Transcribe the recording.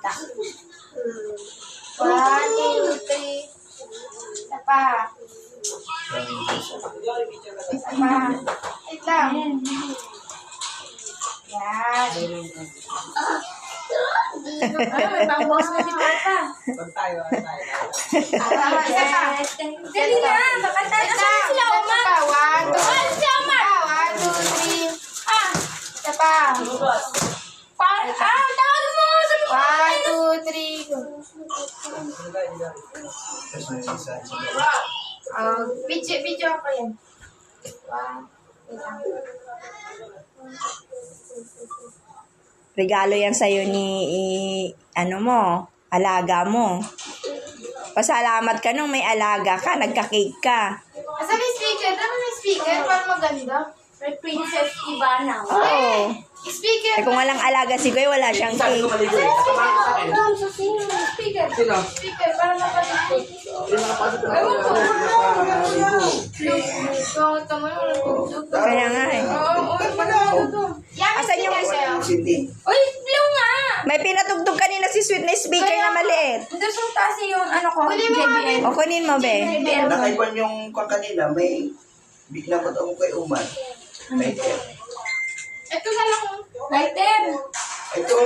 kita. 1, 2, 3. Isa pa. Isa pa. Wait lang. Yan. May pangbukas na si Papa. Isa pa. Dali na, makanta na sila, Oma. 1, 2, 3. Isa pa. Tawagin mo nga sa 1, 2, 3. Go. Video ako yan. 1, wait lang. Regalo yan sa'yo ni, alaga mo. Pasalamat ka nung may alaga ka, nagka-cake ka. Asa may speaker? Dapat may speaker para maganda. May Princess Ivana. Oo. Speaker. Kung walang alaga si Kuya, wala siyang Sabi cake. ko maligo eh. Kasama ka sa akin. Speaker. Sino? Speaker para mapatid. Yung nakapasok na ako. Nakaligo. Ito mo yung Kaya nga eh. Asan yung... Cindy. Uy, blue nga! May pinatugtog kanina si Sweet na speaker na maliit. Doon sa taas yung ko, Huli mo JBL. O kunin mo, be. Nakaipan yung kung kanina, may bigla ko ako kay Umar. May Ito na lang. Lighter! ito.